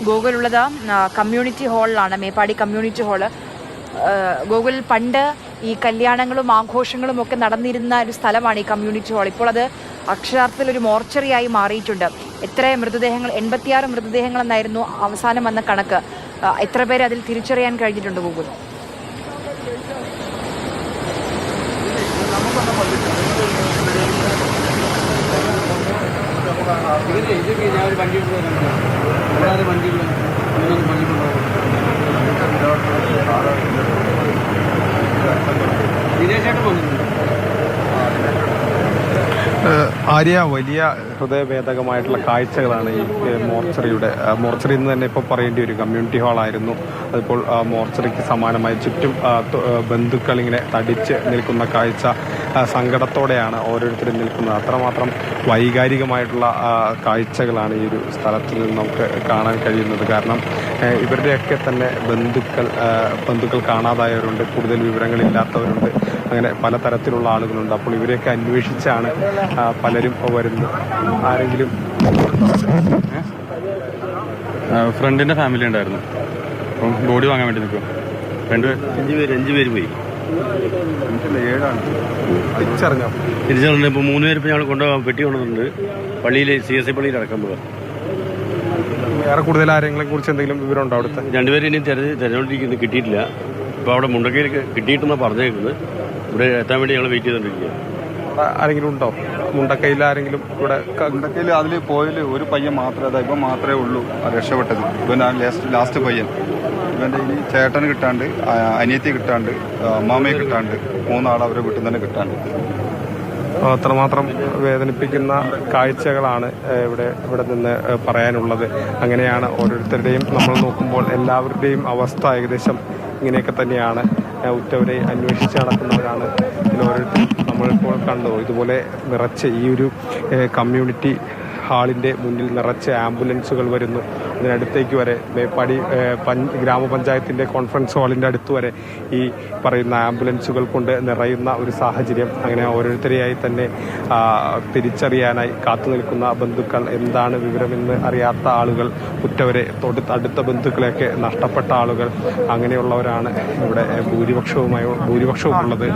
ഗോകുലുള്ളത് community ഹാളിലാണ്, Meppadi community hall. Gokul, പണ്ട് ഈ കല്യാണങ്ങളും ആഘോഷങ്ങളും ഒക്കെ നടന്നിരുന്ന ഒരു സ്ഥലമാണ് ഈ കമ്മ്യൂണിറ്റി ഹാൾ. ഇപ്പോൾ അത് അക്ഷരാർത്ഥത്തിൽ ഒരു മോർച്ചറിയായി മാറിയിട്ടുണ്ട്. എത്ര മൃതദേഹങ്ങൾ, 86 മൃതദേഹങ്ങൾ എന്നായിരുന്നു അവസാനം വന്ന കണക്ക്. എത്ര പേര് അതിൽ തിരിച്ചറിയാൻ കഴിഞ്ഞിട്ടുണ്ട് ഗോകുൽ? ആര്യ, വലിയ ഹൃദയഭേദകമായിട്ടുള്ള കാഴ്ചകളാണ് ഈ മോർച്ചറി എന്ന് തന്നെ ഇപ്പോൾ പറയേണ്ടി വരും. കമ്മ്യൂണിറ്റി ഹാളായിരുന്നു, അതിപ്പോൾ മോർച്ചറിക്ക് സമാനമായി ചുറ്റും ബന്ധുക്കൾ ഇങ്ങനെ തടിച്ച് നിൽക്കുന്ന കാഴ്ച സങ്കടത്തോടെയാണ് ഓരോരുത്തരും നിൽക്കുന്നത്. അത്രമാത്രം വൈകാരികമായിട്ടുള്ള കാഴ്ചകളാണ് ഈ ഒരു സ്ഥലത്ത് നിന്ന് നമുക്ക് കാണാൻ കഴിയുന്നത്. കാരണം ഇവരുടെയൊക്കെ തന്നെ ബന്ധുക്കൾ കാണാതായവരുണ്ട്, കൂടുതൽ വിവരങ്ങളില്ലാത്തവരുണ്ട്, അങ്ങനെ പലതരത്തിലുള്ള ആളുകളുണ്ട്. അപ്പോൾ ഇവരെയൊക്കെ അന്വേഷിച്ചാണ് പലരും വരുന്നത്. ആരെങ്കിലും ഫ്രണ്ടിന്റെ ഫാമിലി ഉണ്ടായിരുന്നു, അപ്പം ബോഡി വാങ്ങാൻ വേണ്ടി നിൽക്കും. 5 പേര് പോയി. തിരിച്ചറിഞ്ഞോ? തിരിച്ചറിഞ്ഞു. ഇപ്പോൾ 3 പേര് ഇപ്പം ഞങ്ങൾ കൊണ്ടുപോകാൻ പെട്ടി കൊണ്ടുവന്നിട്ടുണ്ട്. പള്ളിയിൽ CSI പള്ളിയിൽ അടക്കം പോകാം. വേറെ കൂടുതൽ ആരെങ്കിലും കുറിച്ച് എന്തെങ്കിലും വിവരമുണ്ടോ? അവിടുത്തെ 2 പേര് ഇനി തിരഞ്ഞുകൊണ്ടിരിക്കുന്നത്, കിട്ടിയിട്ടില്ല. ഇപ്പോൾ അവിടെ മുണ്ടക്കയിൽ കിട്ടിയിട്ടെന്നാണ് പറഞ്ഞേക്കുന്നത്. ഇവിടെ എത്താൻ വേണ്ടി ഞങ്ങൾ വെയിറ്റ് ചെയ്തുകൊണ്ടിരിക്കുക. ആരെങ്കിലും ഉണ്ടോ മുണ്ടക്കയിൽ? ആരെങ്കിലും ഇവിടെ മുണ്ടക്കയിൽ അതിൽ പോയതിൽ ഒരു പയ്യൻ മാത്രമേ, ഇവൻ മാത്രമേ ഉള്ളൂ രക്ഷപ്പെട്ടത്. ഇവൻ ലാസ്റ്റ് പയ്യൻ. ഇവൻ്റെ ഇനി ചേട്ടന് കിട്ടാണ്ട്, അനിയത്തി കിട്ടാണ്ട്, അമ്മാമ്മയെ കിട്ടാണ്ട്, 3 ആൾ അവരെ വീട്ടിൽ തന്നെ കിട്ടാണ്ട്. അത്രമാത്രം വേദനിപ്പിക്കുന്ന കാഴ്ചകളാണ് ഇവിടെ നിന്ന് പറയാനുള്ളത്. അങ്ങനെയാണ് ഓരോരുത്തരുടെയും നമ്മൾ നോക്കുമ്പോൾ എല്ലാവരുടെയും അവസ്ഥ ഏകദേശം ഇങ്ങനെയൊക്കെ തന്നെയാണ്. ഉറ്റവരെ അന്വേഷിച്ച് നടക്കുന്നവരാണ് ഇതിലോരോരുത്തരും. നമ്മളിപ്പോൾ കണ്ടു, ഇതുപോലെ നിറച്ച് ഈ ഒരു കമ്മ്യൂണിറ്റി ഹാളിൻ്റെ മുന്നിൽ നിറച്ച് ആംബുലൻസുകൾ വരുന്നു. അതിനടുത്തേക്ക് വരെ മേപ്പാടി ഗ്രാമപഞ്ചായത്തിൻ്റെ കോൺഫറൻസ് ഹാളിൻ്റെ അടുത്ത് വരെ ഈ പറയുന്ന ആംബുലൻസുകൾ കൊണ്ട് നിറയുന്ന ഒരു സാഹചര്യം. അങ്ങനെ ഓരോരുത്തരെയായി തന്നെ തിരിച്ചറിയാനായി കാത്തു നിൽക്കുന്ന ബന്ധുക്കൾ, എന്താണ് വിവരമെന്ന് അറിയാത്ത ആളുകൾ, ഉറ്റവരെ, അടുത്ത ബന്ധുക്കളെയൊക്കെ നഷ്ടപ്പെട്ട ആളുകൾ, അങ്ങനെയുള്ളവരാണ് ഇവിടെ ഭൂരിപക്ഷവും ഉള്ളത്.